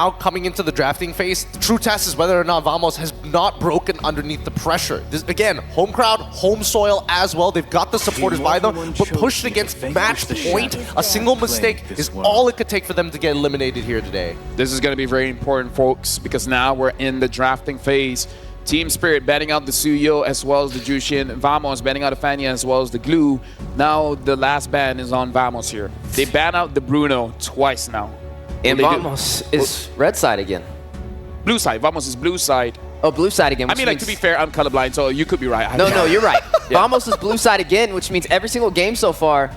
Now coming into the drafting phase, the true test is whether or not Vamos has not broken underneath the pressure. This, again, home crowd, home soil as well. They've got the supporters by them, but pushed against match point, a single mistake is all it could take for them to get eliminated here today. This is going to be very important, folks, because now we're in the drafting phase. Team Spirit banning out the Suyo as well as the Jushin. Vamos banning out the Fanya as well as the Glue. Now the last ban is on Vamos here. They ban out the Bruno twice now. And Vamos is red side again. Blue side. Vamos is blue side. Oh, blue side again. I mean, like, to be fair, I'm colorblind, so you could be right. No, you're right. Yeah. Vamos is blue side again, which means every single game so far,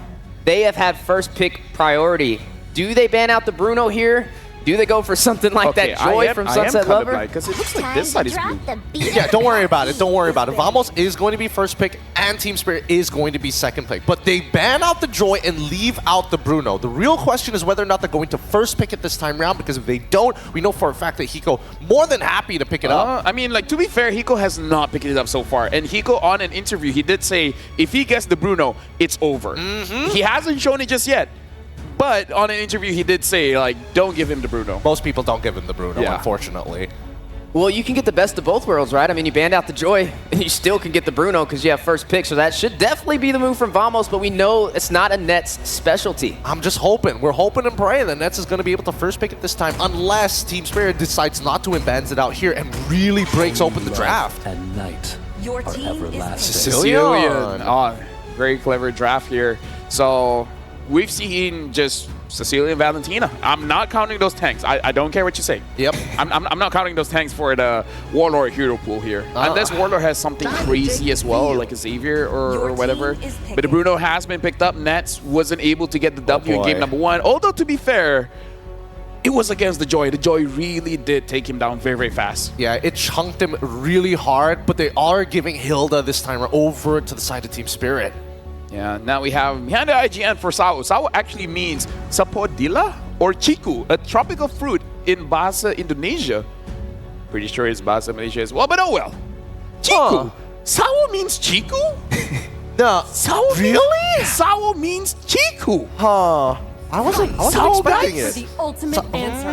they have had first pick priority. Do they ban out the Bruno here? Do they go for something like that Joy from Sunset Lover? Because it looks like this side is blue. Yeah, don't worry about it. Don't worry about it. Vamos is going to be first pick, and Team Spirit is going to be second pick. But they ban out the Joy and leave out the Bruno. The real question is whether or not they're going to first pick it this time around, because if they don't, we know for a fact that Hiko more than happy to pick it up. I mean, like, to be fair, Hiko has not picked it up so far. And Hiko, on an interview, he did say, if he gets the Bruno, it's over. He hasn't shown it just yet. But on an interview, he did say, like, don't give him the Bruno. Most people don't give him the Bruno, unfortunately. Well, you can get the best of both worlds, right? I mean, you banned out the Joy, and you still can get the Bruno because you have first pick. So that should definitely be the move from Vamos, but we know it's not a Nets specialty. I'm just hoping. We're hoping and praying that Nets is going to be able to first pick it this time, unless Team Spirit decides not to and bans it out here and really breaks open the draft. At night, your team is Sicilian. Oh, very clever draft here. So we've seen just Sicilian Valentina. I'm not counting those tanks. I don't care what you say. Yep. I'm not counting those tanks for the Warlord hero pool here. Unless Warlord has something crazy as well, like a Xavier or whatever. But the Bruno has been picked up. Nets wasn't able to get the W in game number 1. Although, to be fair, it was against the Joy. The Joy really did take him down very, very fast. Yeah, it chunked him really hard, but they are giving Hilda this time over to the side of Team Spirit. Yeah, now we have behind the IGN for Sao. Sao actually means sapodilla or chiku, a tropical fruit in Bahasa Indonesia. Pretty sure it's Bahasa Malaysia as well, but oh well. Chiku. Sao means chiku? No. Sao really? Sao means chiku. Huh. I wasn't expecting it. the ultimate answer.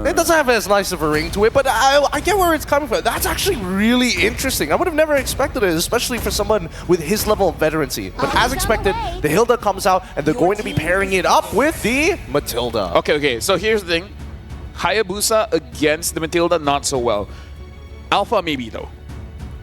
It doesn't have as nice of a ring to it, but I get where it's coming from. That's actually really interesting. I would have never expected it, especially for someone with his level of veterancy. But as expected, the Hilda comes out, and they're going to be pairing it up with the Matilda. Okay, so here's the thing. Hayabusa against the Matilda, not so well. Alpha maybe though,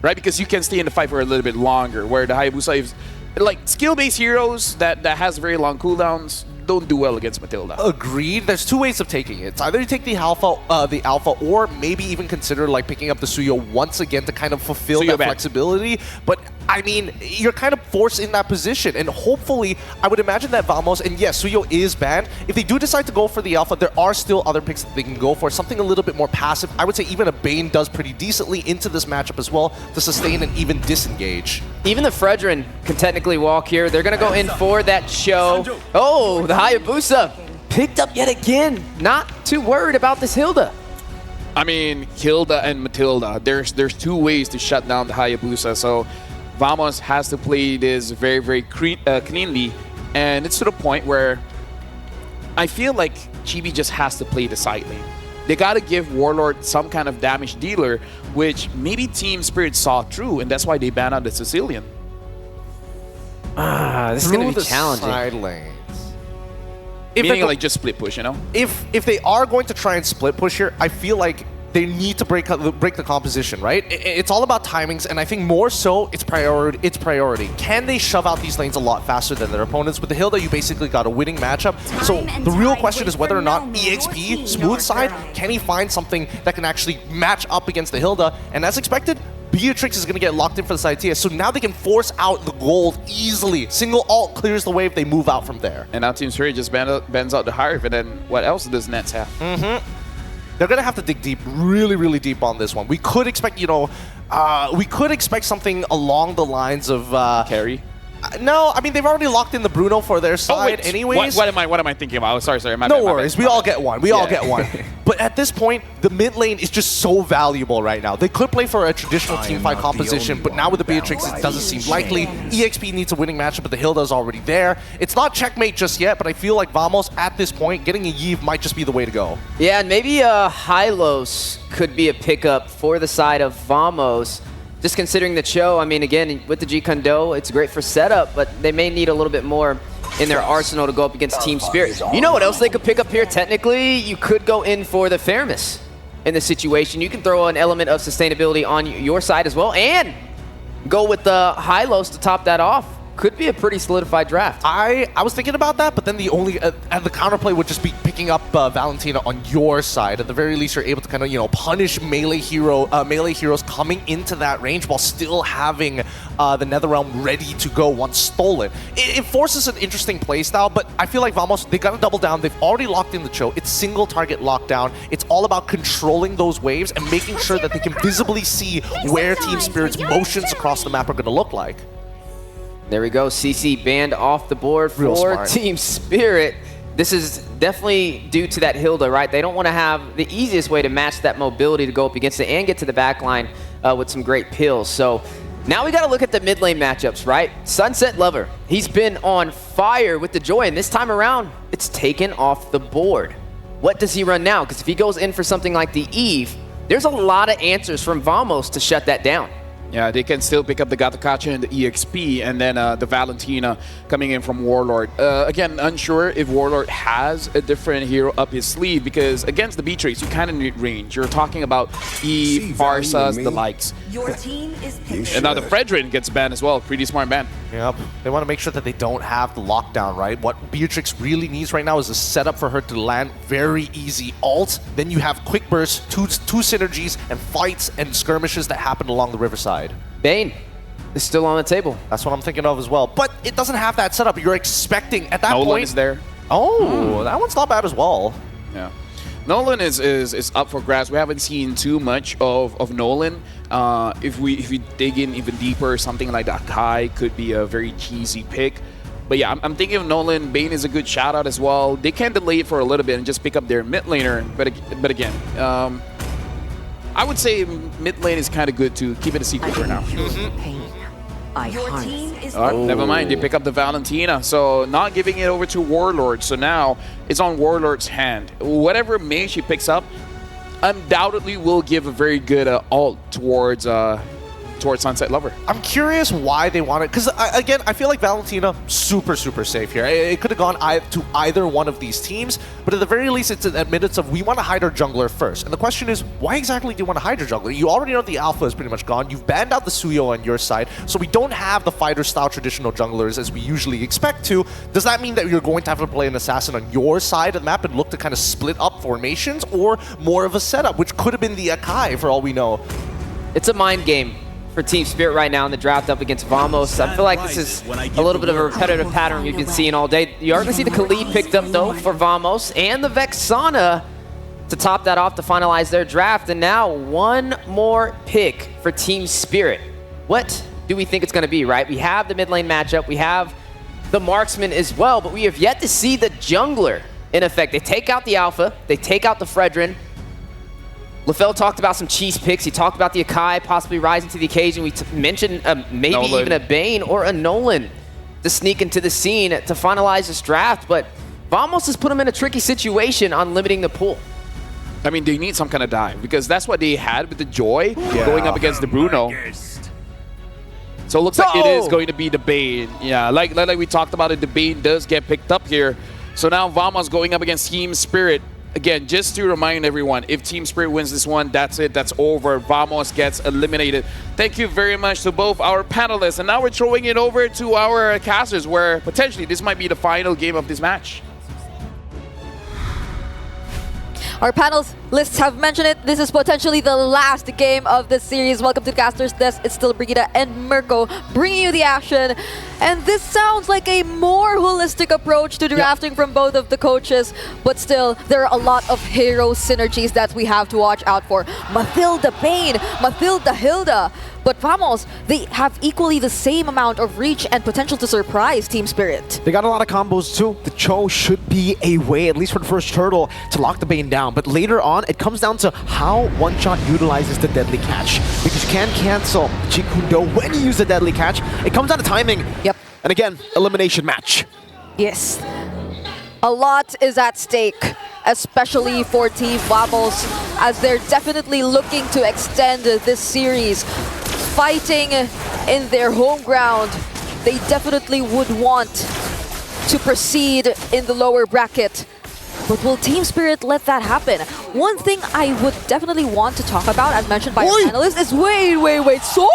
right? Because you can stay in the fight for a little bit longer, where the Hayabusa is like skill-based heroes that has very long cooldowns don't do well against Matilda. Agreed. There's two ways of taking it. It's either you take the alpha, or maybe even consider like picking up the Suyo once again to kind of fulfill that flexibility. But I mean, you're kind of forced in that position, and hopefully, I would imagine that Vamos, and yes, Suyo is banned. If they do decide to go for the alpha, there are still other picks that they can go for. Something a little bit more passive. I would say even a Bane does pretty decently into this matchup as well to sustain and even disengage. Even the Fredrin can technically walk here. They're going to go in for that show. Oh, the Hayabusa picked up yet again. Not too worried about this Hilda. I mean, Hilda and Matilda, there's two ways to shut down the Hayabusa. So Vamos has to play this very, very cleanly. And it's to the point where I feel like Chibi just has to play the side lane. They got to give Warlord some kind of damage dealer, which maybe Team Spirit saw through, and that's why they banned out the Sicilian. This is going to be challenging. Side lanes. Meaning like just split push, you know? If they are going to try and split push here, I feel like they need to break the composition, right? It's all about timings, and I think more so it's priority. Can they shove out these lanes a lot faster than their opponents? With the Hilda, you basically got a winning matchup. So the real question is whether or not EXP, smooth side, can he find something that can actually match up against the Hilda? And as expected, Beatrix is going to get locked in for the side TS, so now they can force out the gold easily. Single ult clears the way if they move out from there. And now Team Spirit just bans out the Hive, and then what else does Nets have? They're going to have to dig deep, really, really deep on this one. We could expect, we could expect something along the lines of... Carry? No, I mean, they've already locked in the Bruno for their side anyways. What am I thinking about? Sorry, my no bad, worries. We all get one. We all get one. But at this point, the mid lane is just so valuable right now. They could play for a traditional teamfight composition, but now with the Beatrix, it doesn't seem likely. EXP needs a winning matchup, but the Hilda's already there. It's not checkmate just yet, but I feel like Vamos, at this point, getting a Yve might just be the way to go. Yeah, and maybe Hylos could be a pickup for the side of Vamos. Just considering the Cho, I mean, again, with the G-Kondo, it's great for setup, but they may need a little bit more in their arsenal to go up against Team Spirit. You know what else they could pick up here? Technically, you could go in for the Fairness in this situation. You can throw an element of sustainability on your side as well, and go with the Hylos to top that off. Could be a pretty solidified draft. I was thinking about that, but then the only the counterplay would just be picking up Valentina on your side. At the very least, you're able to kind of punish melee heroes coming into that range while still having the Netherrealm ready to go once stolen. It forces an interesting playstyle, but I feel like Vamos, they got to double down. They've already locked in the Cho. It's single target lockdown. It's all about controlling those waves and making sure that they can visibly see where Team Spirit's motions across the map are going to look like. There we go. CC banned off the board for Team Spirit. This is definitely due to that Hilda, right? They don't want to have the easiest way to match that mobility to go up against it and get to the back line with some great pills. So now we got to look at the mid lane matchups, right? Sunset Lover, he's been on fire with the Joy, and this time around, it's taken off the board. What does he run now? Because if he goes in for something like the Eve, there's a lot of answers from Vamos to shut that down. Yeah, they can still pick up the Gatakacha and the EXP, and then the Valentina coming in from Warlord. Again, unsure if Warlord has a different hero up his sleeve, because against the Beatrix, you kind of need range. You're talking about Eve, Barsas, the likes. Your team is and now the Fredrin gets banned as well. Pretty smart ban. Yep. They want to make sure that they don't have the lockdown, right? What Beatrix really needs right now is a setup for her to land very easy ult. Then you have quick bursts, two synergies, and fights and skirmishes that happen along the riverside. Bane is still on the table. That's what I'm thinking of as well. But it doesn't have that setup. You're expecting at that Nolan point. Is there. Oh, that one's not bad as well. Yeah. Nolan is up for grabs. We haven't seen too much of Nolan. If we dig in even deeper, something like that Akai could be a very cheesy pick. But yeah, I'm thinking of Nolan. Bane is a good shout out as well. They can delay it for a little bit and just pick up their mid laner. But again, I would say mid lane is kind of good to keep it a secret for now. Your team is Never mind, they pick up the Valentina. So not giving it over to Warlord. So now it's on Warlord's hand. Whatever mage she picks up undoubtedly will give a very good ult towards Sunset Lover. I'm curious why they want it, because again, I feel like Valentina, super safe here. It could have gone to either one of these teams, but at the very least, it's an admittance of we want to hide our jungler first. And the question is, why exactly do you want to hide your jungler? You already know the alpha is pretty much gone. You've banned out the Suyo on your side, so we don't have the fighter-style traditional junglers as we usually expect to. Does that mean that you're going to have to play an assassin on your side of the map and look to kind of split up formations, or more of a setup, which could have been the Akai for all we know? It's a mind game for Team Spirit right now in the draft up against Vamos. I feel like this is a little bit of a repetitive pattern we've been seeing all day. You are going to see the Khalid picked up, though, for Vamos, and the Vexana to top that off to finalize their draft. And now one more pick for Team Spirit. What do we think it's going to be, right? We have the mid lane matchup. We have the marksman as well, but we have yet to see the jungler in effect. They take out the Alpha. They take out the Fredrin. LaFell talked about some cheese picks. He talked about the Akai possibly rising to the occasion. We mentioned maybe Nolan. even a Bane or a Nolan to sneak into the scene to finalize this draft. But Vamos has put him in a tricky situation on limiting the pool. I mean, they need some kind of dive, because that's what they had with the Joy going up against the Bruno. So it looks like it is going to be the Bane. Yeah, like we talked about it, the Bane does get picked up here. So now Vamos going up against Team Spirit. Again, just to remind everyone, if Team Spirit wins this one, that's it. That's over. Vamos gets eliminated. Thank you very much to both our panelists. And now we're throwing it over to our casters, where potentially this might be the final game of this match. Our panelists have mentioned it. This is potentially the last game of the series. Welcome to the Casters Desk. It's still Brigida and Mirko bringing you the action. And this sounds like a more holistic approach to drafting from both of the coaches, but still, there are a lot of hero synergies that we have to watch out for. Mathilda Payne, Mathilda Hilda. But Vamos, they have equally the same amount of reach and potential to surprise Team Spirit. They got a lot of combos too. The Cho should be a way, at least for the first turtle, to lock the Bane down. But later on, it comes down to how One Shot utilizes the Deadly Catch. Because you can cancel Jeet Kune Do when you use the Deadly Catch. It comes down to timing. Yep. And again, elimination match. Yes. A lot is at stake, especially for Team Vamos, as they're definitely looking to extend this series. Fighting in their home ground, they definitely would want to proceed in the lower bracket. But will Team Spirit let that happen? One thing I would definitely want to talk about, as mentioned by our panelists, is wait, Zorn?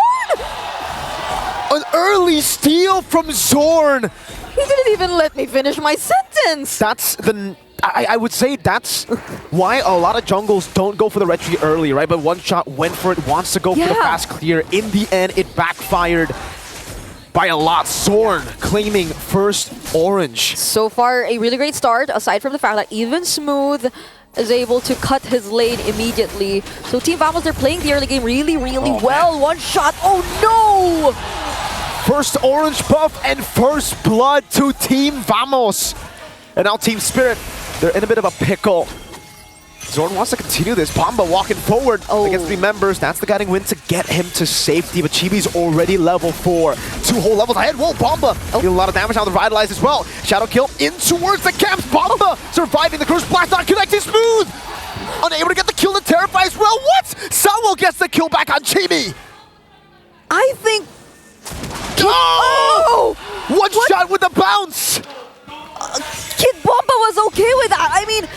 An early steal from Zorn! He didn't even let me finish my sentence! That's the... I would say that's why a lot of jungles don't go for the retreat early, right? But One Shot went for it, wants to go for the fast clear. In the end, it backfired by a lot. Zorn claiming first orange. So far, a really great start, aside from the fact that even Smooth is able to cut his lane immediately. So Team Vamos, they're playing the early game really well. Man. One Shot, oh no! First orange buff and first blood to Team Vamos. And now Team Spirit, they're in a bit of a pickle. Zorn wants to continue this. Bomba walking forward against 3 members. That's the guiding wind to get him to safety. But Chibi's already level 4. 2 whole levels ahead. Whoa, Bomba dealing a lot of damage on the Revitalize as well. Shadow kill in towards the camps. Bomba surviving the curse blast, not connecting. Smooth! Unable to get the kill to Terrify as well. What? Sawo gets the kill back on Chibi. I think... One shot with the bounce! Kid Bomba was okay with that. I mean,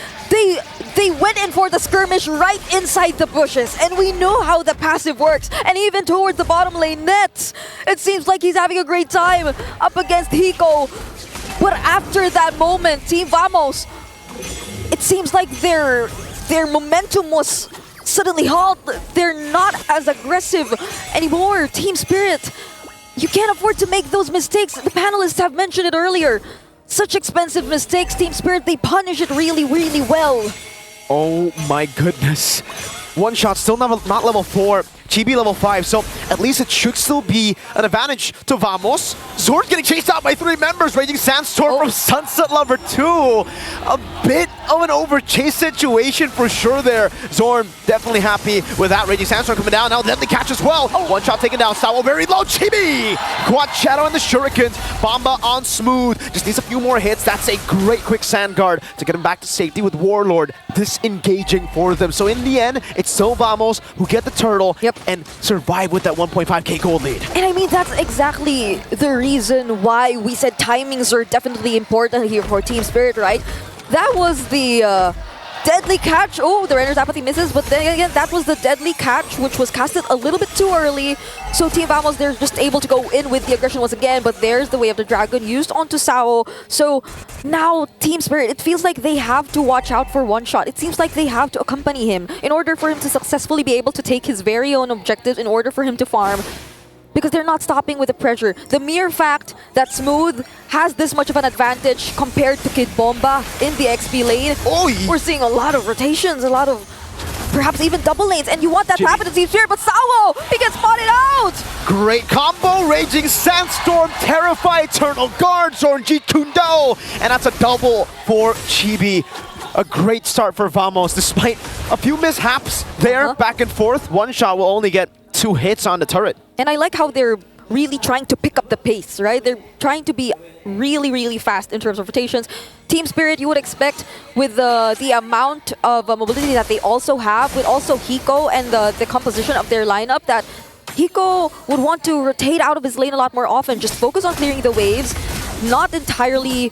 they went in for the skirmish right inside the bushes, and we know how the passive works. And even towards the bottom lane nets, it seems like he's having a great time up against Hiko. But after that moment, Team Vamos, it seems like their momentum was suddenly halted. They're not as aggressive anymore. Team Spirit, you can't afford to make those mistakes. The panelists have mentioned it earlier. Such expensive mistakes, Team Spirit, they punish it really well. Oh my goodness. One Shot still not level 4, Chibi level 5, so at least it should still be an advantage to Vamos. Zorn getting chased out by 3 members, Raging Sandstorm from Sunset Lover 2. A bit of an over-chase situation for sure there. Zorn definitely happy with that. Raging Sandstorm coming down, now Deadly Catch as well. One Shot taken down, Sawo very low, Chibi! Quad Shadow and the Shurikens, Bomba on Smooth. Just needs a few more hits, that's a great quick Sand Guard to get him back to safety with Warlord disengaging for them. So in the end, it's still Vamos who get the turtle and survive with that 1.5k gold lead. And I mean, that's exactly the reason why we said timings are definitely important here for Team Spirit, right? That was the Deadly Catch. Oh, the Renner's Apathy misses, but then again, that was the Deadly Catch, which was casted a little bit too early. So Team Vamos, they're just able to go in with the aggression once again, but there's the Way of the Dragon used onto Sao. So now Team Spirit, it feels like they have to watch out for One Shot. It seems like they have to accompany him in order for him to successfully be able to take his very own objectives, in order for him to farm. Because they're not stopping with the pressure. The mere fact that Smooth has this much of an advantage compared to Kid Bomba in the XP lane, we're seeing a lot of rotations, a lot of perhaps even double lanes, and you want that to happen to Team Spirit, but Sawo, he gets spotted out! Great combo, Raging Sandstorm, Terrify, Eternal Guard, Zorn Jeet Kune Do, and that's a double for Chibi. A great start for Vamos, despite a few mishaps there, back and forth. One Shot will only get 2 hits on the turret. And I like how they're really trying to pick up the pace, right? They're trying to be really fast in terms of rotations. Team Spirit, you would expect with the amount of mobility that they also have, with also Hiko and the composition of their lineup, that Hiko would want to rotate out of his lane a lot more often, just focus on clearing the waves, not entirely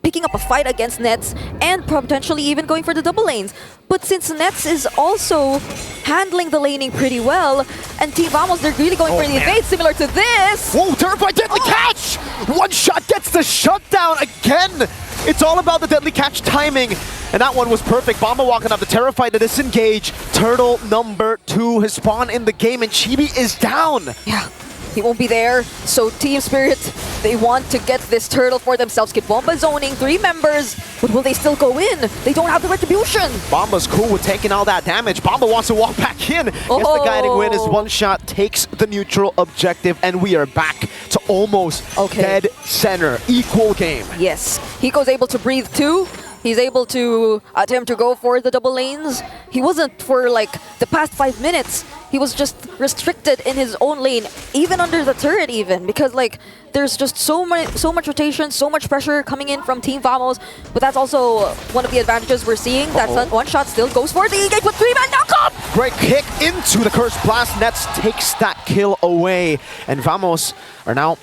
picking up a fight against Nets, and potentially even going for the double lanes. But since Nets is also handling the laning pretty well, and Team Vamos, they're really going for the evade, similar to this. Whoa, Terrify, Deadly Catch! One Shot gets the shutdown again! It's all about the Deadly Catch timing, and that one was perfect. Bomba walking up, the Terrify to disengage. Turtle number 2 has spawned in the game, and Chibi is down. Yeah, he won't be there, so Team Spirit, They want to get this turtle for themselves. Kid Bomba zoning 3 members, but will they still go in? They don't have the retribution. Bomba's cool with taking all that damage. Bomba wants to walk back in. Gets the guiding win as one shot takes the neutral objective, and we are back to almost dead center. Equal game. Yes, Hiko's able to breathe too. He's able to attempt to go for the double lanes. He wasn't for like the past 5 minutes. He was just restricted in his own lane, even under the turret even, because like there's just so much rotation, so much pressure coming in from Team Vamos. But that's also one of the advantages we're seeing. That one shot still goes for the engage with 3-man knock-up! Great kick into the Cursed Blast. Nets takes that kill away. And Vamos are now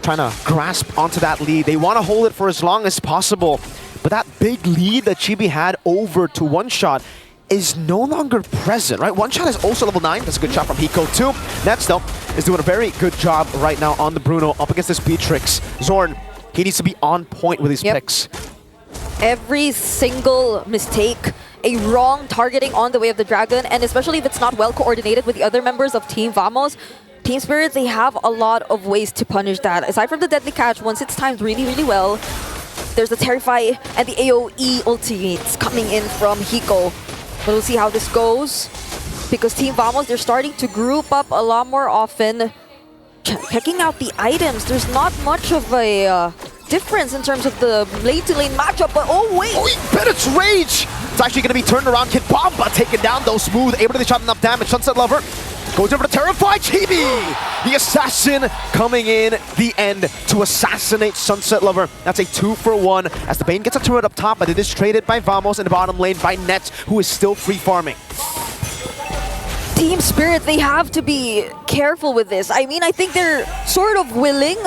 trying to grasp onto that lead. They want to hold it for as long as possible. But that big lead that Chibi had over to One Shot is no longer present, right? One Shot is also level 9. That's a good shot from Hiko too. Nets, though, is doing a very good job right now on the Bruno up against this Beatrix. Zorn, he needs to be on point with his picks. Every single mistake, a wrong targeting on the way of the Dragon, and especially if it's not well coordinated with the other members of Team Vamos, Team Spirit, they have a lot of ways to punish that. Aside from the Deadly Catch, once it's timed really, really well, there's the Terrify and the AoE ultimates coming in from Hiko. But we'll see how this goes. Because Team Vamos, they're starting to group up a lot more often. Checking out the items, there's not much of a difference in terms of the lane-to-lane matchup, but oh wait! Oh, he bet its rage! It's actually going to be turned around. Kid Bomba taken down though, Smooth, able to shot enough damage. Sunset Lover goes over to Terrify Chibi! The assassin coming in the end to assassinate Sunset Lover. That's a 2-for-1 as the Bane gets a turret up top, but it is traded by Vamos in the bottom lane by Nets, who is still free farming. Team Spirit, they have to be careful with this. I mean, I think they're sort of willing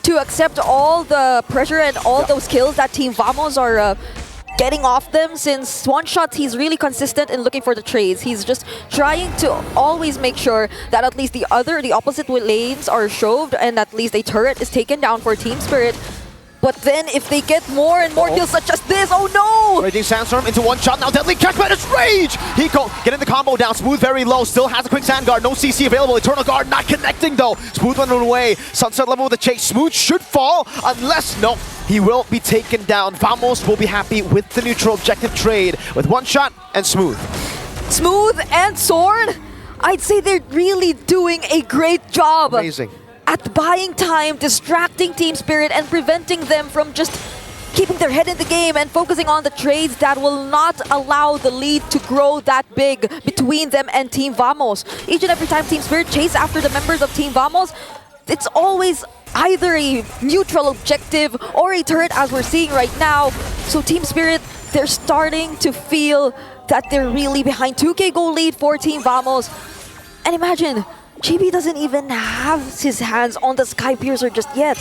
to accept all the pressure and all those kills that Team Vamos are getting off them, since One Shot, he's really consistent in looking for the trades. He's just trying to always make sure that at least the opposite lanes are shoved and at least a turret is taken down for Team Spirit. But then if they get more and more kills such as this, oh no! Raging Sandstorm into One Shot, now Deadly Catch, but it's Rage! Hiko getting the combo down, Smooth very low, still has a quick Sand Guard, no CC available, Eternal Guard not connecting though. Smooth running away, Sunset Level with the chase, Smooth should fall, unless, no, he will be taken down. Vamos will be happy with the neutral objective trade with One Shot and Smooth. Smooth and Sword, I'd say they're really doing a great job. Amazing. At buying time, distracting Team Spirit, and preventing them from just keeping their head in the game and focusing on the trades that will not allow the lead to grow that big between them and Team Vamos. Each and every time Team Spirit chase after the members of Team Vamos, it's always either a neutral objective or a turret, as we're seeing right now. So Team Spirit, they're starting to feel that they're really behind. 2K goal lead for Team Vamos. And imagine, Chibi doesn't even have his hands on the Sky Piercer just yet.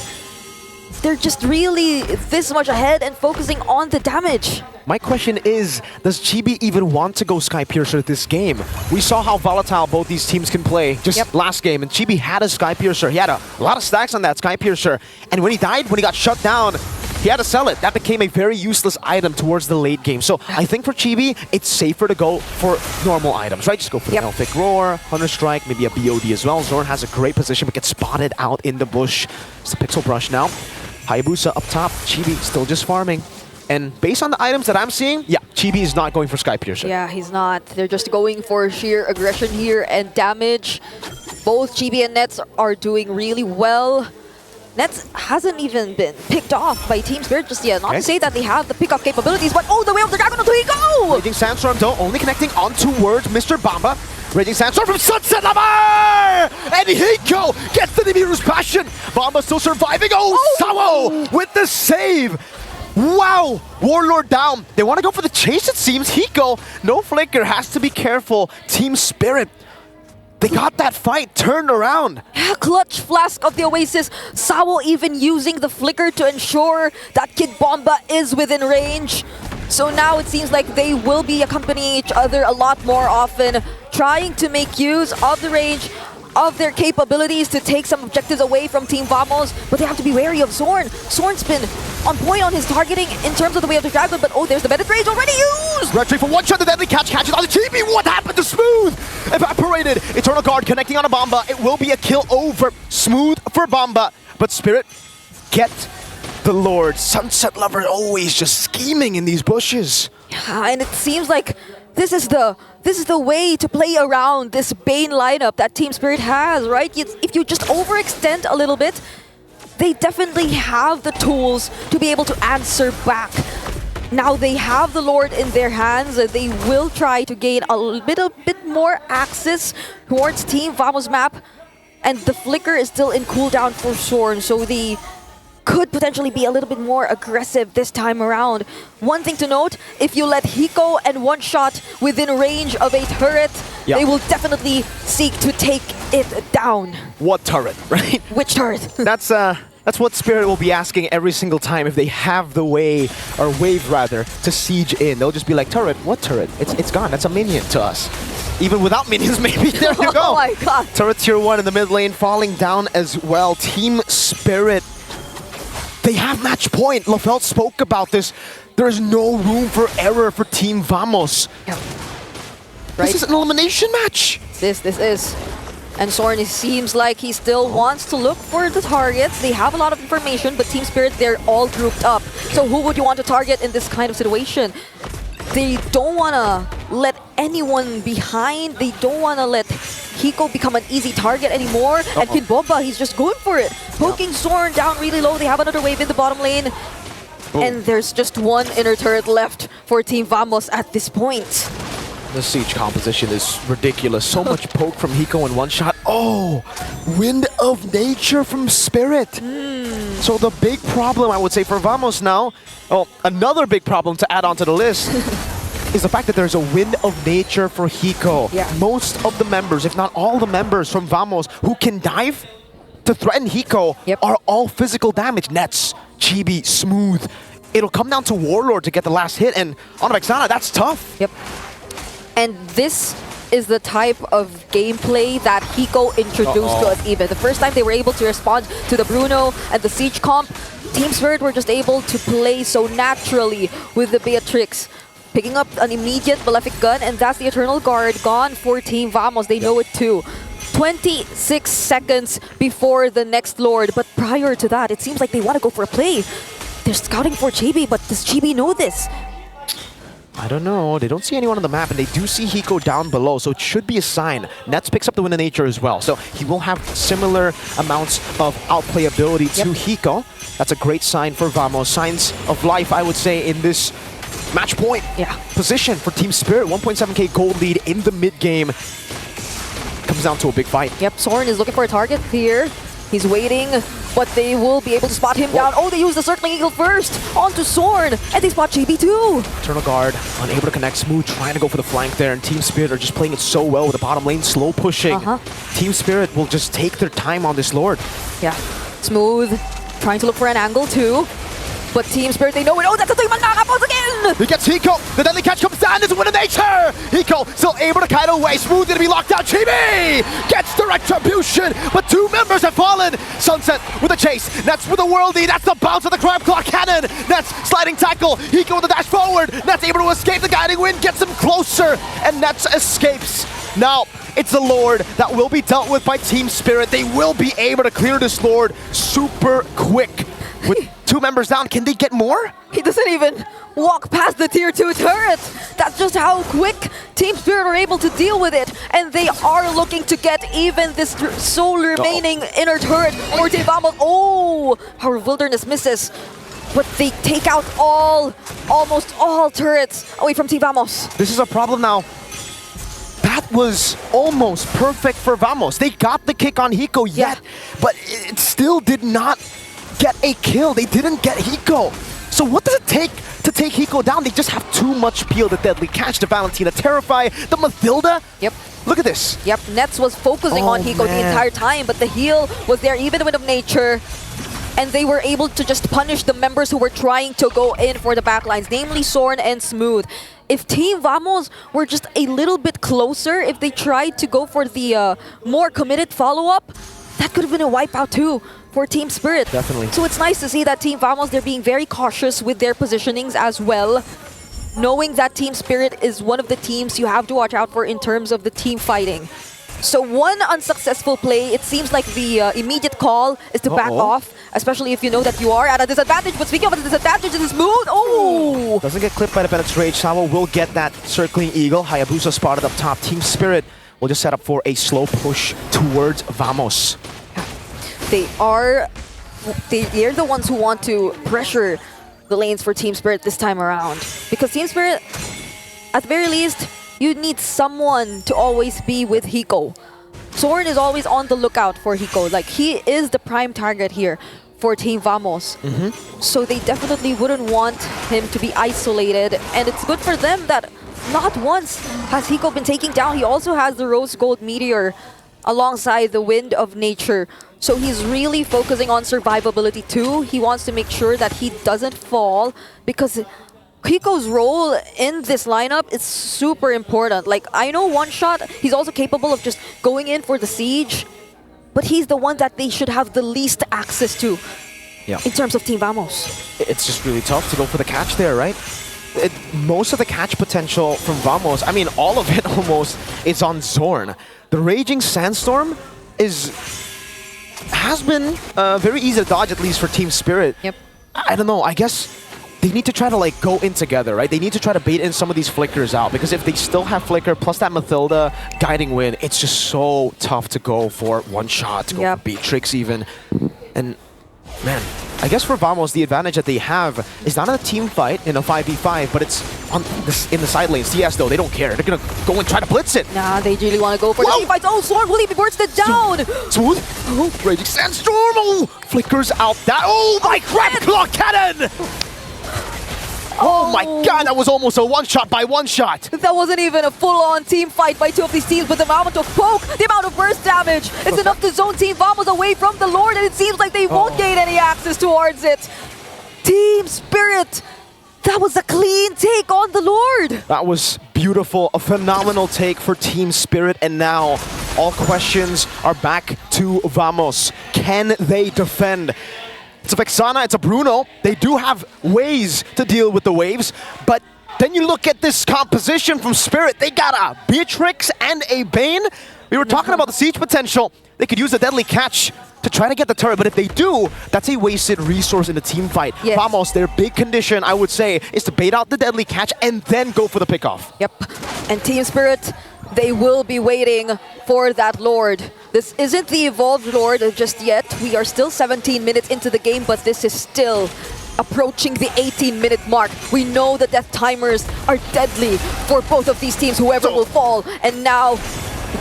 They're just really this much ahead and focusing on the damage. My question is, does Chibi even want to go Sky Piercer this game? We saw how volatile both these teams can play just last game, and Chibi had a Sky Piercer. He had a lot of stacks on that Sky Piercer, and when he died, when he got shut down, he had to sell it. That became a very useless item towards the late game. So I think for Chibi, it's safer to go for normal items, right? Just go for the Elphic Roar, Hunter Strike, maybe a BOD as well. Zorn has a great position, but gets spotted out in the bush. It's the Pixel Brush now. Hayabusa up top, Chibi still just farming. And based on the items that I'm seeing, Chibi is not going for Sky Piercer. Yeah, he's not. They're just going for sheer aggression here and damage. Both Chibi and Nets are doing really well. Nets hasn't even been picked off by Team Spirit just yet. Not to say that they have the pick-off capabilities, but oh, the way of the Dragon, here you go! Raging Sandstorm though, only connecting on towards Mr. Bomba. Raging Sandstorm from Sunset Lover! And Hiko gets the Nibiru's Passion! Bomba still surviving, Sawo with the save! Wow! Warlord down. They want to go for the chase, it seems. Hiko, no flicker, has to be careful. Team Spirit, they got that fight turned around. Clutch Flask of the Oasis. Sawo even using the flicker to ensure that Kid Bomba is within range. So now it seems like they will be accompanying each other a lot more often, trying to make use of the range of their capabilities to take some objectives away from Team Vamos, but they have to be wary of Zorn. Zorn's been on point on his targeting in terms of the way of the Dragon, but oh, there's the Bennett Rage already used! Retreat for One Shot, the Deadly Catch catches on the Chibi. What happened to Smooth? Evaporated. Eternal Guard connecting on a Bomba. It will be a kill over. Smooth for Bomba, but Spirit get the Lord. Sunset Lover always just scheming in these bushes. Yeah, and it seems like this is the way to play around this Bane lineup that Team Spirit has, right? If you just overextend a little bit, they definitely have the tools to be able to answer back. Now they have the Lord in their hands. They will try to gain a bit more access towards Team Vamos map. And the Flicker is still in cooldown for Zorn, so they could potentially be a little bit more aggressive this time around. One thing to note, if you let Hiko and One Shot within range of a turret, they will definitely seek to take it down. What turret, right? Which turret? That's what Spirit will be asking every single time if they have the way, or wave rather, to siege in. They'll just be like, turret, what turret? It's gone, that's a minion to us. Even without minions, maybe, there you go. Oh my god. Turret tier 1 in the mid lane falling down as well. Team Spirit, they have match point. Lafelt spoke about this. There is no room for error for Team Vamos. Yeah. Right. This is an elimination match. This is. And Zorn, it seems like he still wants to look for the targets. They have a lot of information, but Team Spirit, they're all grouped up. So who would you want to target in this kind of situation? They don't want to let anyone behind. They don't want to let Hiko become an easy target anymore. And Kinbomba, he's just going for it. Poking Zorn down really low. They have another wave in the bottom lane. And there's just one inner turret left for Team Vamos at this point. The siege composition is ridiculous. So much poke from Hiko in One Shot. Oh, Wind of Nature from Spirit. So the big problem, I would say, for Vamos now, another big problem to add onto the list, is the fact that there's a Wind of Nature for Hiko. Yeah. Most of the members, if not all the members from Vamos who can dive to threaten Hiko are all physical damage. Nets, Chibi, Smooth. It'll come down to Warlord to get the last hit, and on Vexana, that's tough. Yep. And this is the type of gameplay that Hiko introduced to us even. The first time they were able to respond to the Bruno and the Siege comp, Team Spirit were just able to play so naturally with the Beatrix. Picking up an immediate Malefic gun, and that's the Eternal Guard gone for Team Vamos. They know it too. 26 seconds before the next Lord, but prior to that, it seems like they want to go for a play. They're scouting for Chibi, but does Chibi know this? I don't know. They don't see anyone on the map, and they do see Hiko down below, so it should be a sign. Nets picks up the Wind of Nature as well, so he will have similar amounts of outplay ability to Hiko. That's a great sign for Vamos. Signs of life, I would say, in this match point position for Team Spirit. 1.7k gold lead in the mid-game. Comes down to a big fight. Yep, Zorn is looking for a target here. He's waiting, but they will be able to spot him down. Oh, they use the Circling Eagle first onto Zorn, and they spot GB too. Eternal Guard, unable to connect. Smooth trying to go for the flank there, and Team Spirit are just playing it so well with the bottom lane, slow pushing. Team Spirit will just take their time on this Lord. Yeah, Smooth trying to look for an angle too. But Team Spirit, they know it. Oh, that's a Magnaga once again! He gets Hiko. The deadly catch comes down. There's a Wind of Nature. Hiko still able to kite away. Smooth gonna be locked down. Chibi gets the retribution, but two members have fallen. Sunset with a chase. Nets with a worldie. That's the bounce of the Crab Claw Cannon. Nets sliding tackle. Hiko with the dash forward. Nets able to escape the guiding wind. Gets him closer, and Nets escapes. Now, it's the Lord that will be dealt with by Team Spirit. They will be able to clear this Lord super quick. With two members down, can they get more? He doesn't even walk past the tier 2 turret. That's just how quick Team Spirit are able to deal with it. And they are looking to get even this sole remaining inner turret for Team Vamos. Oh, our Wilderness misses. But they take out almost all turrets away from Team Vamos. This is a problem now. That was almost perfect for Vamos. They got the kick on Hiko yet, but it still did not get a kill. They didn't get Hiko. So what does it take to take Hiko down? They just have too much peel. The Deadly Catch, the Valentina Terrify, the Mathilda. Yep. Look at this. Yep, Nets was focusing on Hiko the entire time, but the heal was there, even the Wind of Nature. And they were able to just punish the members who were trying to go in for the backlines, namely Zorn and Smooth. If Team Vamos were just a little bit closer, if they tried to go for the more committed follow-up, that could have been a wipeout too for Team Spirit. Definitely. So it's nice to see that Team Vamos, they're being very cautious with their positionings as well. Knowing that Team Spirit is one of the teams you have to watch out for in terms of the team fighting. So one unsuccessful play, it seems like the immediate call is to back off, especially if you know that you are at a disadvantage. But speaking of a disadvantage, it is smooth. Oh! Doesn't get clipped by the Bennett's Rage. Sawa will get that circling eagle. Hayabusa spotted up top. Team Spirit will just set up for a slow push towards Vamos. They're the ones who want to pressure the lanes for Team Spirit this time around. Because Team Spirit, at the very least, you need someone to always be with Hiko. Zorn is always on the lookout for Hiko. Like, he is the prime target here for Team Vamos. So they definitely wouldn't want him to be isolated. And it's good for them that not once has Hiko been taken down. He also has the Rose Gold Meteor alongside the Wind of Nature. So he's really focusing on survivability too. He wants to make sure that he doesn't fall, because Hiko's role in this lineup is super important. Like, I know one shot, he's also capable of just going in for the siege, but he's the one that they should have the least access to in terms of Team Vamos. It's just really tough to go for the catch there, right? Most of the catch potential from Vamos, I mean, all of it almost, is on Zorn. The Raging Sandstorm has been very easy to dodge, at least for Team Spirit. I don't know, I guess they need to try to like go in together, right? They need to try to bait in some of these flickers out, because if they still have flicker plus that Mathilda guiding wind, it's just so tough to go for one shot, to go for Beatrix even. And man, I guess for Vamos, the advantage that they have is not a team fight in a 5v5, but it's on in the side lane. CS though, they don't care. They're gonna go and try to blitz it. Nah, they really want to go for the team fights. Oh, Zorn will he be bursted down? Smooth. Oh, Raging Sandstorm. Oh, flickers out that. Oh my crap, Claw Cannon! Oh my god, that was almost a one-shot by one-shot. That wasn't even a full-on team fight by two of these teams, but the amount of poke, the amount of burst damage, it's enough to zone Team Vamos away from the Lord, and it seems like they won't gain any access towards it. Team Spirit, that was a clean take on the Lord. That was beautiful, a phenomenal take for Team Spirit, and now all questions are back to Vamos. Can they defend? It's a Vexana, it's a Bruno. They do have ways to deal with the waves, but then you look at this composition from Spirit. They got a Beatrix and a Bane. We were talking about the siege potential. They could use a deadly catch to try to get the turret, but if they do, that's a wasted resource in the team fight. Vamos, their big condition, I would say, is to bait out the deadly catch and then go for the pickoff. And Team Spirit, they will be waiting for that Lord. This isn't the evolved Lord just yet. We are still 17 minutes into the game, but this is still approaching the 18-minute mark. We know the death timers are deadly for both of these teams, whoever will fall. And now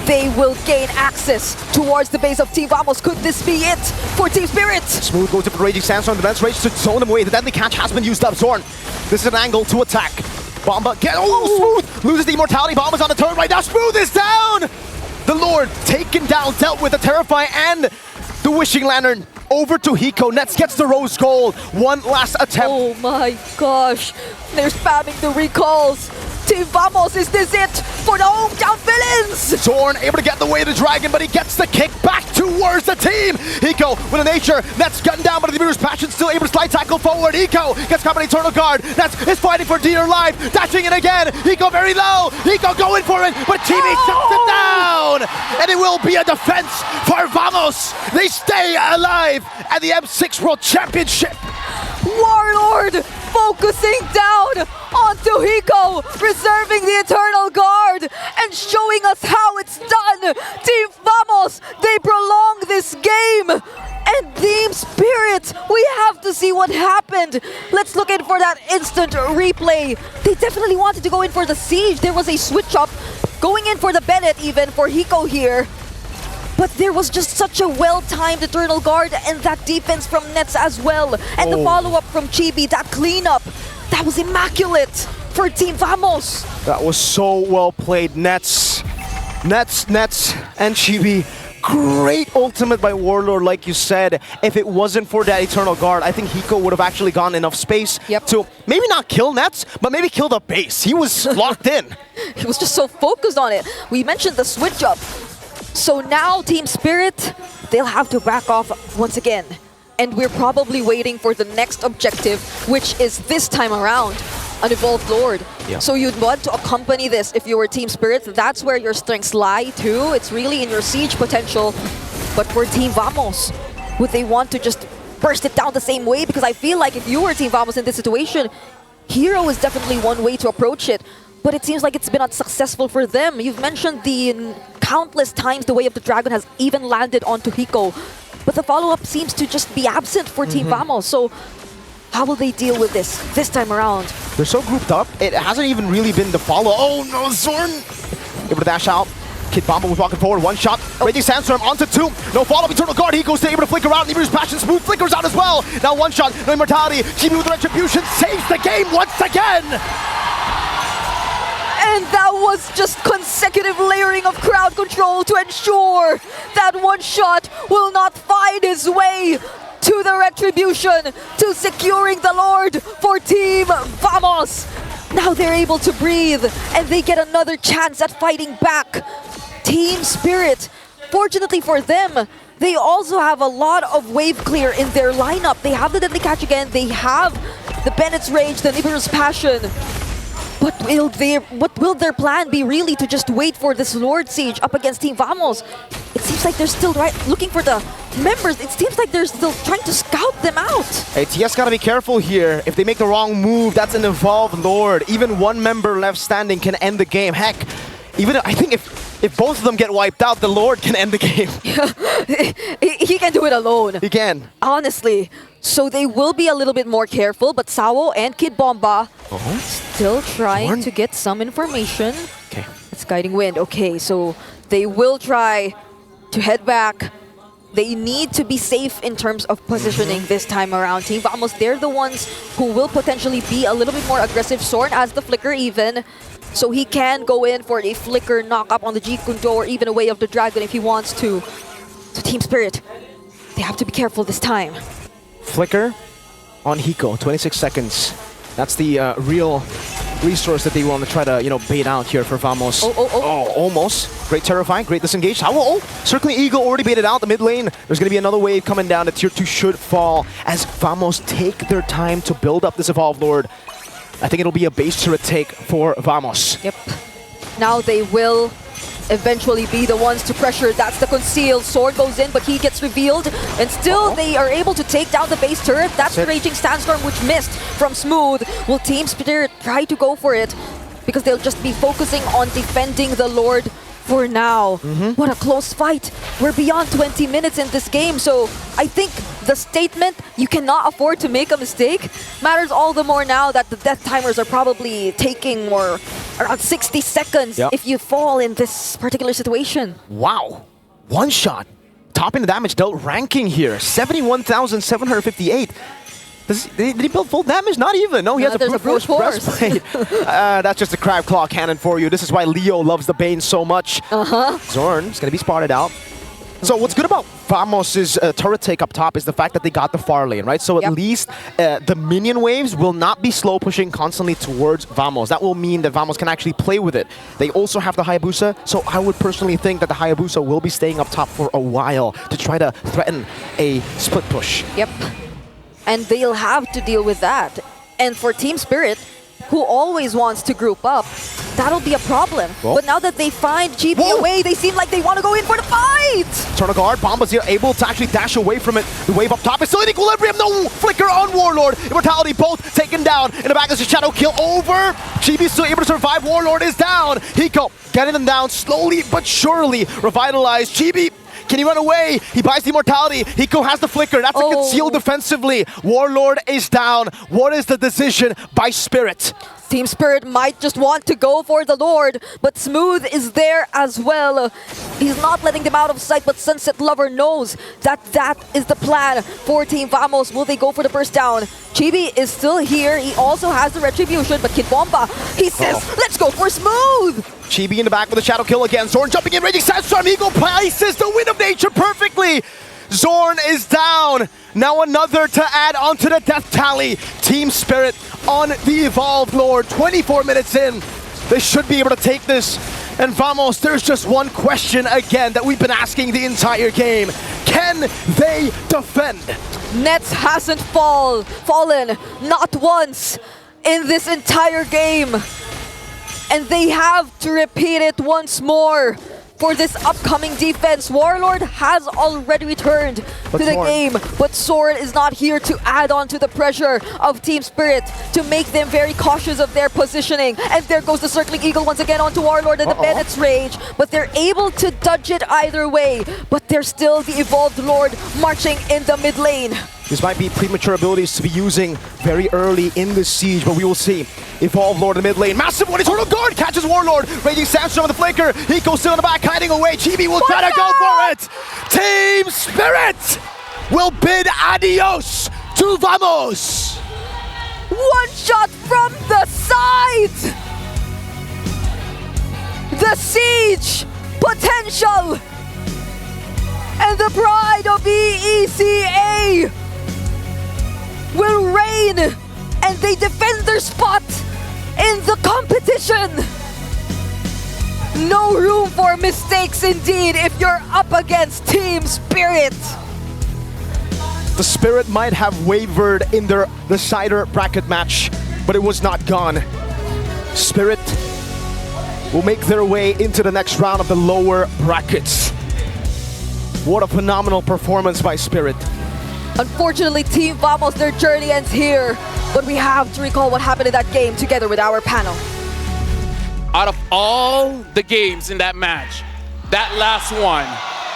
they will gain access towards the base of Team Vamos. Could this be it for Team Spirit? Smooth goes to the Raging Sandstorm. The Ben's Rage to zone them away. The deadly catch has been used up. Zorn, this is an angle to attack. Bomba, Smooth loses the immortality. Bomba's on the turret right now. Smooth is down! The Lord taken down, dealt with the Terrify and the Wishing Lantern. Over to Hiko. Nets gets the Rose Gold. One last attempt. Oh my gosh. They're spamming the recalls. Team Vamos, is this it for the hometown villains? Zorn able to get in the way of the dragon, but he gets the kick back towards the team. Hiko with a nature. Nets gotten down, but the Mirror's Passion still able to slide tackle forward. Hiko gets caught by an Eternal Guard. Nets is fighting for dear life. Dashing in again. Hiko very low. Hiko going for it, but teammate shuts him down. And it will be a defense for Vamos. They stay alive at the M6 World Championship. Warlord focusing down onto Hiko, reserving the Eternal Guard and showing us how it's done. Team Vamos, they prolong this game. And Team Spirit, we have to see what happened. Let's look in for that instant replay. They definitely wanted to go in for the siege. There was a switch up, going in for the Bennett even for Hiko here. But there was just such a well-timed Eternal Guard and that defense from Nets as well. And the follow-up from Chibi, that cleanup, that was immaculate for Team Vamos. That was so well played. Nets, and Chibi. Great ultimate by Warlord, like you said. If it wasn't for that Eternal Guard, I think Hiko would have actually gotten enough space to maybe not kill Nets, but maybe kill the base. He was locked in. He was just so focused on it. We mentioned the switch up. So now Team Spirit, they'll have to back off once again. And we're probably waiting for the next objective, which is this time around an Evolved Lord. Yeah. So you'd want to accompany this if you were Team Spirit. That's where your strengths lie too. It's really in your siege potential. But for Team Vamos, would they want to just burst it down the same way? Because I feel like if you were Team Vamos in this situation, Hero is definitely one way to approach it. But it seems like it's been unsuccessful for them. You've mentioned the countless times the Way of the Dragon has even landed onto Hiko. But the follow-up seems to just be absent for Team Vamos. So how will they deal with this time around? They're so grouped up, it hasn't even really been the follow. Oh no, Zorn! Able to dash out. Kid Bomba was walking forward, one shot. Raging Sandstorm onto two. No follow-up, Eternal Guard. Hiko's still able to flicker out. Liber's Passion Smooth flickers out as well. Now one shot, no immortality. GB with the Retribution saves the game once again! And that was just consecutive layering of crowd control to ensure that one shot will not find his way to the Retribution, to securing the Lord for Team Vamos. Now they're able to breathe, and they get another chance at fighting back. Team Spirit, fortunately for them, they also have a lot of wave clear in their lineup. They have the Deadly Catch again, they have the Bennett's Rage, the Nibiru's Passion. What will their plan be really, to just wait for this Lord Siege up against Team Vamos? It seems like they're still looking for the members. It seems like they're still trying to scout them out. Hey, TS gotta be careful here. If they make the wrong move, that's an Evolved Lord. Even one member left standing can end the game. Heck, even I think if both of them get wiped out, the Lord can end the game. He can do it alone. He can. Honestly. So they will be a little bit more careful, but Sao and Kid Bomba still trying to get some information. Okay. It's Guiding Wind. Okay, so they will try to head back. They need to be safe in terms of positioning this time around. Team Vamos, they're the ones who will potentially be a little bit more aggressive. Sorn as the Flicker even. So he can go in for a Flicker knock-up on the G Kundo or even a Way of the Dragon if he wants to. So Team Spirit, they have to be careful this time. Flicker on Hiko, 26 seconds. That's the real resource that they want to try to, bait out here for Vamos. Oh, almost. Great Terrifying, great Disengage. Circling Eagle already baited out the mid lane. There's going to be another wave coming down. The tier 2 should fall as Vamos take their time to build up this Evolved Lord. I think it'll be a base turret take for Vamos. Yep. Now they will eventually be the ones to pressure. That's the Conceal. Sword goes in, but he gets revealed. And still, they are able to take down the base turret. That's the Raging Sandstorm, which missed from Smooth. Will Team Spirit try to go for it? Because they'll just be focusing on defending the Lord for now. What a close fight. We're beyond 20 minutes in this game. So I think the statement, you cannot afford to make a mistake, matters all the more now that the death timers are probably taking more around 60 seconds if you fall in this particular situation. Wow. One shot. Topping the damage dealt ranking here. 71,758. Did he build full damage? Not even. No, he has a brute force breastplate. That's just a crab claw cannon for you. This is why Leo loves the Bane so much. Zorn is going to be spotted out. So what's good about Vamos' turret take up top is the fact that they got the far lane, right? So at least the minion waves will not be slow pushing constantly towards Vamos. That will mean that Vamos can actually play with it. They also have the Hayabusa, so I would personally think that the Hayabusa will be staying up top for a while to try to threaten a split push. Yep. And they'll have to deal with that. And for Team Spirit, who always wants to group up, that'll be a problem. But now that they find GB away, they seem like they want to go in for the fight! Eternal Guard, Bomba's here able to actually dash away from it. The wave up top is still in equilibrium. No flicker on Warlord. Immortality both taken down. In the back is a shadow kill over. GB still able to survive. Warlord is down. Hiko getting them down slowly but surely. Revitalized. GB, can he run away? He buys the immortality. Hiko has the flicker. That's a conceal defensively. Warlord is down. What is the decision by Spirit? Team Spirit might just want to go for the Lord, but Smooth is there as well. He's not letting them out of sight, but Sunset Lover knows that that is the plan for Team Vamos. Will they go for the burst down? Chibi is still here. He also has the Retribution, but Kid Bomba, he says, let's go for Smooth! Chibi in the back with a shadow kill again. Zorn jumping in, Raging Sandstorm. Eagle places the Wind of Nature perfectly. Zorn is down. Now another to add onto the death tally. Team Spirit on the Evolved Lord. 24 minutes in. They should be able to take this. And Vamos, there's just one question again that we've been asking the entire game. Can they defend? Nets hasn't fallen, not once. in this entire game. And they have to repeat it once more for this upcoming defense. Warlord has already returned to the game, but Sword is not here to add on to the pressure of Team Spirit, to make them very cautious of their positioning. And there goes the Circling Eagle once again onto Warlord and the Bandit's Rage, but they're able to dodge it either way. But there's still the Evolved Lord marching in the mid lane. This might be premature abilities to be using very early in the siege, but we will see. Evolve Lord in the mid lane. Massive one, Eternal Guard catches Warlord. Raging Sandstorm with the flanker. Hiko still in the back, hiding away. Chibi will try to go for it. Team Spirit will bid adios to Vamos. One shot from the side. The siege potential and the pride of EECA will reign, and they defend their spot in the competition. No room for mistakes indeed if you're up against Team Spirit. The Spirit might have wavered in their decider bracket match, but it was not gone. Spirit will make their way into the next round of the lower brackets. What a phenomenal performance by Spirit. Unfortunately, Team Vamos, their journey ends here, but we have to recall what happened in that game together with our panel. Out of all the games in that match, that last one,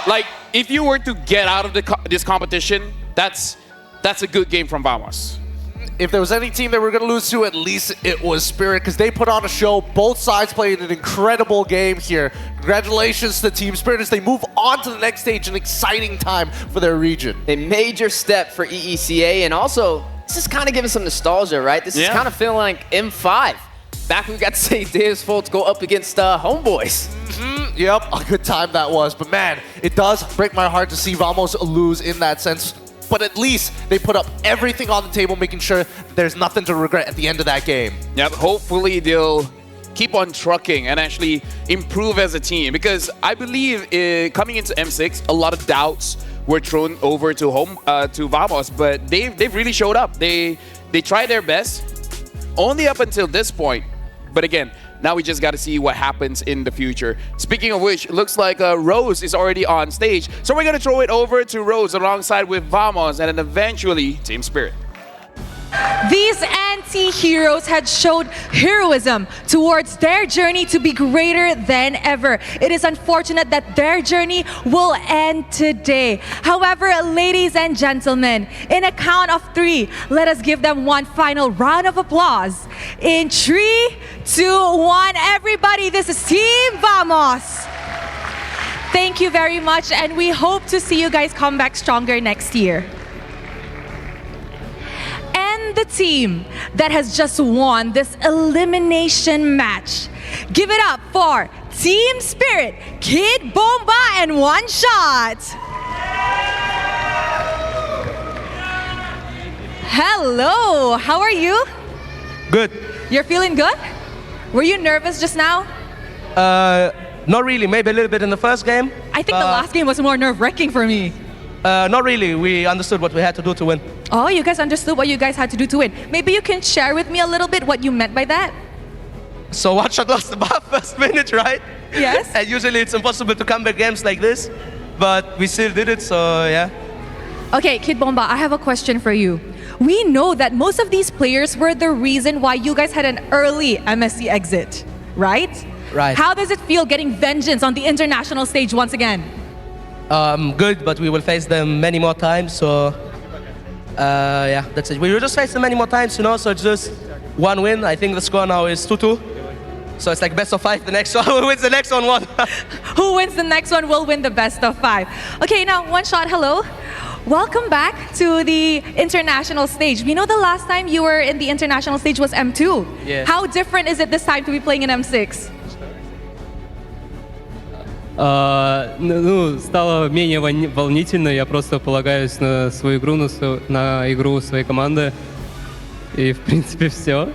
like, if you were to get out of this competition, that's a good game from Vamos. If there was any team that we're going to lose to, at least it was Spirit, because they put on a show. Both sides played an incredible game here. Congratulations to Team Spirit as they move on to the next stage, an exciting time for their region. A major step for EECA, and also, this is kind of giving some nostalgia, right? This is kind of feeling like M5. Back when we got to see Deus Folks go up against Homeboys. Yep, a good time that was. But man, it does break my heart to see Vamos lose in that sense. But at least they put up everything on the table, making sure there's nothing to regret at the end of that game. Yep, hopefully they'll keep on trucking and actually improve as a team. Because I believe coming into M6, a lot of doubts were thrown over to Vamos, but they've really showed up. They tried their best, only up until this point. But again, now we just got to see what happens in the future. Speaking of which, looks like Rose is already on stage. So we're going to throw it over to Rose alongside with Vamos and then eventually Team Spirit. These anti-heroes had showed heroism towards their journey to be greater than ever. It is unfortunate that their journey will end today. However, ladies and gentlemen, in a count of 3, let us give them one final round of applause. In 3, 2, 1, everybody, this is Team Vamos. Thank you very much, and we hope to see you guys come back stronger next year. And the team that has just won this elimination match. Give it up for Team Spirit, Kid Bomba, and One Shot. Hello, how are you? Good. You're feeling good? Were you nervous just now? Not really. Maybe a little bit in the first game. I think the last game was more nerve-wracking for me. Not really. We understood what we had to do to win. Oh, you guys understood what you guys had to do to win. Maybe you can share with me a little bit what you meant by that? So One Shot lost the buff first minute, right? Yes. And usually it's impossible to come back games like this. But we still did it, so yeah. Okay, Kid Bomba, I have a question for you. We know that most of these players were the reason why you guys had an early MSC exit, right? Right. How does it feel getting vengeance on the international stage once again? Good, but we will face them many more times, so yeah, that's it. We will just face them many more times, you know, so it's just one win. I think the score now is 2-2. So it's like best of 5, the next one. Who wins the next one? Who wins the next one will win the best of 5. Okay, now One Shot, hello. Welcome back to the international stage. We know the last time you were in the international stage was M2. Yeah. How different is it this time to be playing in M6? Ну, стало менее волнительно. Я просто полагаюсь на свою игру, на игру своей команды. И, в принципе, все.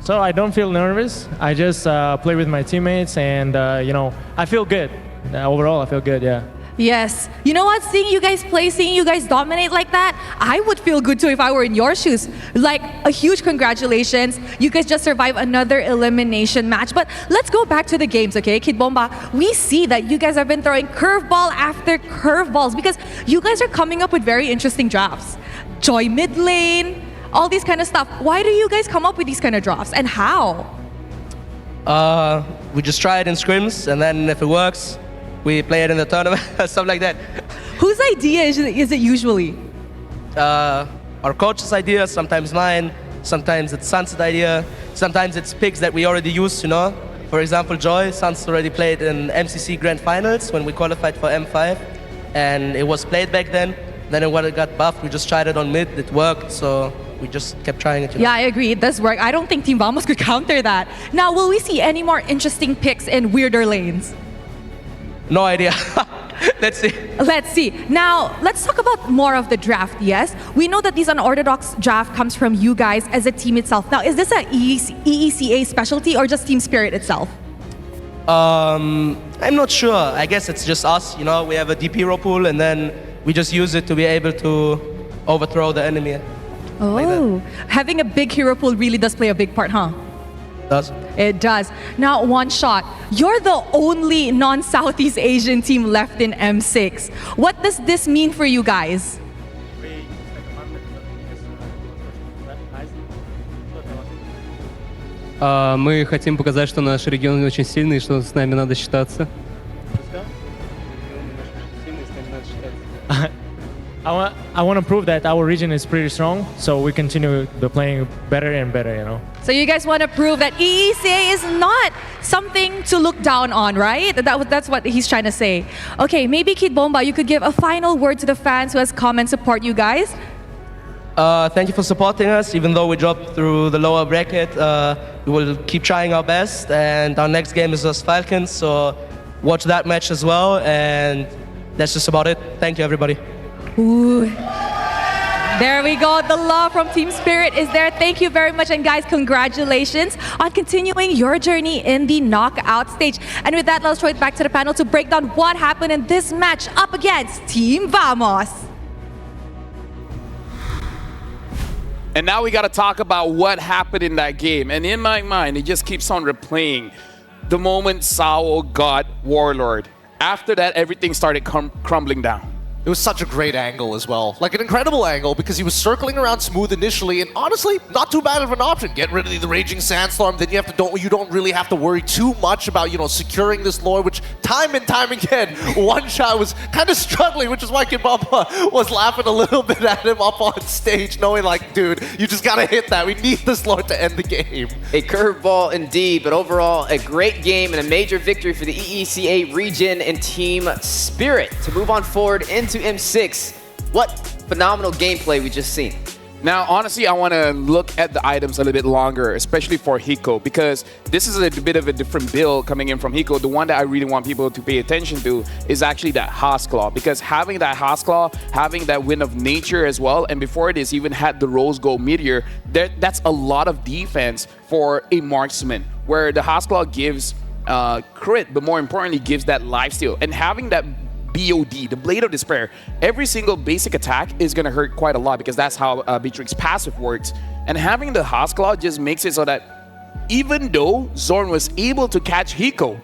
So I don't feel nervous. I just play with my teammates and, you know, I feel good. Overall, I feel good, yeah. Yes. You know what? Seeing you guys play, seeing you guys dominate like that, I would feel good too if I were in your shoes. Like, a huge congratulations. You guys just survived another elimination match. But let's go back to the games, okay? Kid Bomba, we see that you guys have been throwing curveball after curveballs because you guys are coming up with very interesting drafts. Joy mid lane, all these kind of stuff. Why do you guys come up with these kind of drafts and how? We just try it in scrims, and then if it works, we play it in the tournament, stuff like that. Whose idea is it usually? Our coach's idea, sometimes mine, sometimes it's Sunset idea, sometimes it's picks that we already used, you know. For example, Joy, Sunset already played in MCC Grand Finals when we qualified for M5, and it was played back then. Then when it got buffed, we just tried it on mid, it worked, so we just kept trying it. You know? Yeah, I agree, it does work. I don't think Team Vamos could counter that. Now, will we see any more interesting picks in weirder lanes? No idea. Let's see. Let's see. Now, let's talk about more of the draft, yes? We know that this unorthodox draft comes from you guys as a team itself. Now, is this a EECA specialty or just Team Spirit itself? I'm not sure. I guess it's just us, you know, we have a deep hero pool and then we just use it to be able to overthrow the enemy. Oh, like having a big hero pool really does play a big part, huh? It does. Now, One Shot, you're the only non-Southeast Asian team left in M6. What does this mean for you guys? Мы хотим показать, что наш регион очень сильный, что с нами надо считаться. I want to prove that our region is pretty strong, so we continue the playing better and better, you know. So you guys want to prove that EECA is not something to look down on, right? That's what he's trying to say. Okay, maybe Kid Bomba, you could give a final word to the fans who has come and support you guys. Thank you for supporting us, even though we dropped through the lower bracket. We will keep trying our best, and our next game is us Falcons, so watch that match as well, and that's just about it. Thank you, everybody. Ooh. There we go. The love from Team Spirit is there. Thank you very much. And guys, congratulations on continuing your journey in the knockout stage. And with that, let's throw it back to the panel to break down what happened in this match up against Team Vamos. And now we got to talk about what happened in that game. And in my mind, it just keeps on replaying the moment Sao got Warlord. After that, everything started crumbling down. It was such a great angle as well. Like an incredible angle because he was circling around smooth initially and honestly, not too bad of an option. Get rid of the Raging Sandstorm, then you don't really have to worry too much about, you know, securing this lore, which time and time again, One Shot was kind of struggling, which is why Kibamba was laughing a little bit at him up on stage, knowing like, dude, you just gotta hit that. We need this lore to end the game. A curveball indeed, but overall a great game and a major victory for the EECA region and Team Spirit to move on forward into M6. What phenomenal gameplay we just seen. Now, honestly, I want to look at the items a little bit longer, especially for Hiko, because this is a bit of a different build coming in from Hiko. The one that I really want people to pay attention to is actually that Hoskklaw, because having that Hoskklaw, having that Wind of Nature as well, and before this even had the Rose Gold Meteor, that's a lot of defense for a marksman, where the Hoskklaw gives crit, but more importantly, gives that lifesteal. And having that BOD, the Blade of Despair, every single basic attack is going to hurt quite a lot because that's how Beatrix's passive works. And having the Hoskklaw just makes it so that even though Zorn was able to catch Hiko,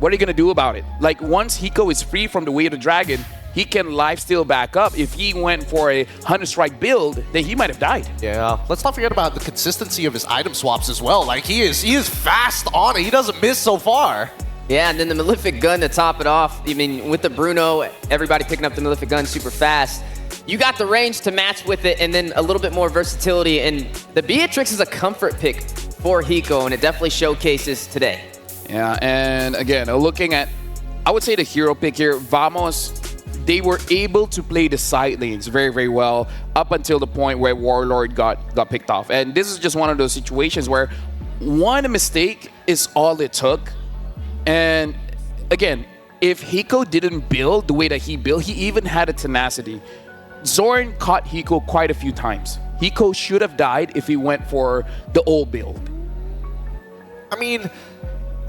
what are you going to do about it? Like, once Hiko is free from the Way of the Dragon, he can lifesteal back up. If he went for a 100 strike build, then he might have died. Yeah, let's not forget about the consistency of his item swaps as well. Like, he is fast on it. He doesn't miss so far. Yeah, and then the Malefic Gun to top it off. I mean, with the Bruno, everybody picking up the Malefic Gun super fast. You got the range to match with it, and then a little bit more versatility. And the Beatrix is a comfort pick for Hiko, and it definitely showcases today. Yeah, and again, looking at, I would say the hero pick here, Vamos, they were able to play the side lanes very, very well up until the point where Warlord got picked off. And this is just one of those situations where one mistake is all it took. And again, if Hiko didn't build the way that he built, he even had a tenacity. Zorn caught Hiko quite a few times. Hiko should have died if he went for the old build. I mean,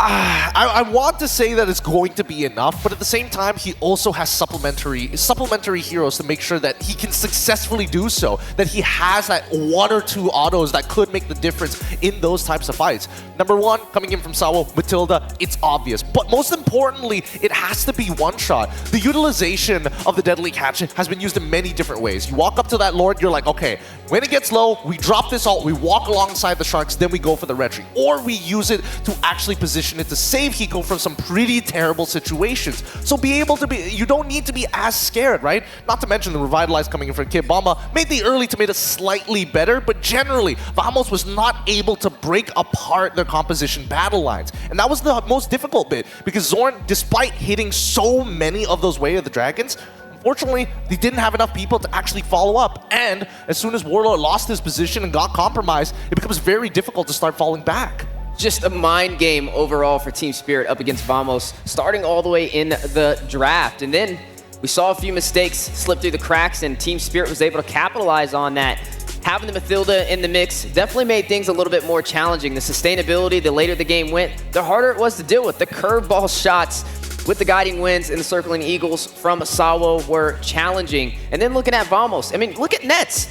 I want to say that it's going to be enough, but at the same time, he also has supplementary heroes to make sure that he can successfully do so, that he has that 1 or 2 autos that could make the difference in those types of fights. Number 1, coming in from Sawo, Matilda, it's obvious. But most importantly, it has to be one-shot. The utilization of the Deadly Catch has been used in many different ways. You walk up to that Lord, you're like, okay, when it gets low, we drop this ult, we walk alongside the Sharks, then we go for the retry. Or we use it to actually position it to save Hiko from some pretty terrible situations. So you don't need to be as scared, right? Not to mention the Revitalize coming in from Kid Bomba made the early tomato slightly better, but generally, Vamos was not able to break apart their composition battle lines. And that was the most difficult bit, because Zorn, despite hitting so many of those Way of the Dragons, unfortunately, they didn't have enough people to actually follow up. And as soon as Warlord lost his position and got compromised, it becomes very difficult to start falling back. Just a mind game overall for Team Spirit up against Vamos, starting all the way in the draft. And then we saw a few mistakes slip through the cracks, and Team Spirit was able to capitalize on that. Having the Matilda in the mix definitely made things a little bit more challenging. The sustainability, the later the game went, the harder it was to deal with. The curveball shots with the Guiding Winds and the Circling Eagles from Sawo were challenging. And then looking at Vamos, I mean, look at Nets.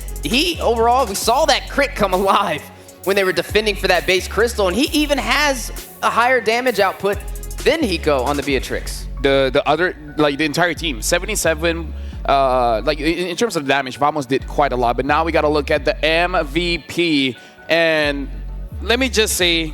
Overall, we saw that crit come alive when they were defending for that base crystal, and he even has a higher damage output than Hiko on the Beatrix. The other, like the entire team, 77, like in terms of damage, Vamos did quite a lot, but now we got to look at the MVP, and let me just say,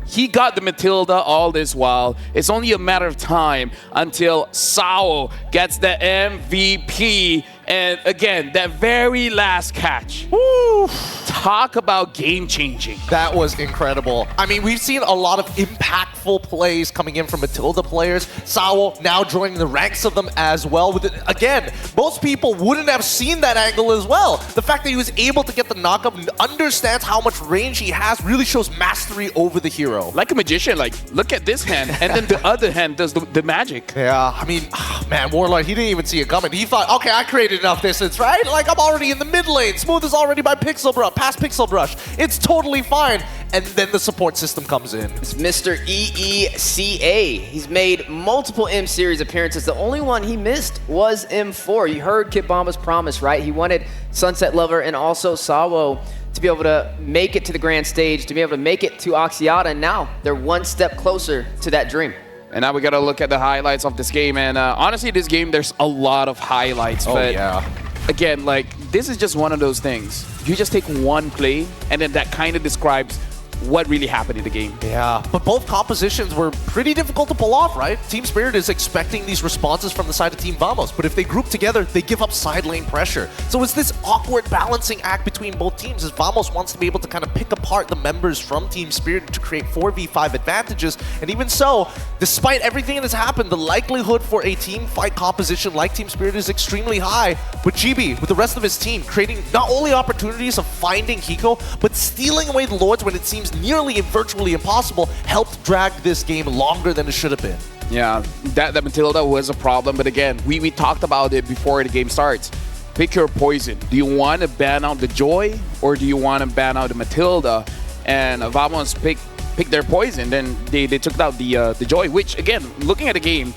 he got the Matilda all this while. It's only a matter of time until Sawo gets the MVP. And again, that very last catch. Woo! Talk about game-changing. That was incredible. I mean, we've seen a lot of impactful plays coming in from Matilda players. Sawo now joining the ranks of them as well. Again, most people wouldn't have seen that angle as well. The fact that he was able to get the knockup and understands how much range he has really shows mastery over the hero. Like a magician, like, look at this hand, and then the other hand does the magic. Yeah, I mean, man, Warlord, he didn't even see it coming. He thought, okay, I created enough distance, right? Like, I'm already in the mid lane. Smooth is already by Pixel Brush, past Pixel Brush. It's totally fine. And then the support system comes in. It's Mr. EECA. He's made multiple M-Series appearances. The only one he missed was M4. You heard Kid Bomba's promise, right? He wanted Sunset Lover and also Sawo to be able to make it to the grand stage, to be able to make it to Oxiata, and now they're one step closer to that dream. And now we got to look at the highlights of this game. And honestly, this game, there's a lot of highlights. Oh, but yeah. Again, like, this is just one of those things. You just take one play, and then that kind of describes what really happened in the game. Yeah, but both compositions were pretty difficult to pull off, right? Team Spirit is expecting these responses from the side of Team Vamos, but if they group together, they give up side lane pressure. So it's this awkward balancing act between both teams as Vamos wants to be able to kind of pick apart the members from Team Spirit to create 4v5 advantages. And even so, despite everything that has happened, the likelihood for a team fight composition like Team Spirit is extremely high. With GB, with the rest of his team, creating not only opportunities of finding Hiko, but stealing away the Lords when it seems nearly and virtually impossible, helped drag this game longer than it should have been. Yeah, that Matilda was a problem, but again, we talked about it before the game starts. Pick your poison. Do you want to ban out the Joy, or do you want to ban out the Matilda? And Vamos picked their poison, then they took out the Joy, which again, looking at the game,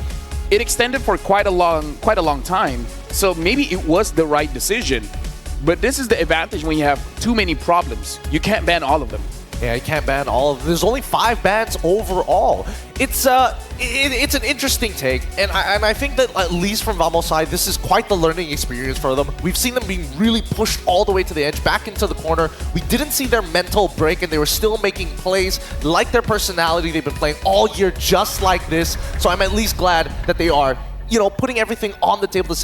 it extended for quite a long time. So maybe it was the right decision. But this is the advantage when you have too many problems. You can't ban all of them. Yeah, you can't ban all of them. There's only 5 bans overall. It's an interesting take, and I think that at least from Vamos' side, this is quite the learning experience for them. We've seen them being really pushed all the way to the edge, back into the corner. We didn't see their mental break, and they were still making plays like their personality. They've been playing all year just like this, so I'm at least glad that they are, you know, putting everything on the table to say,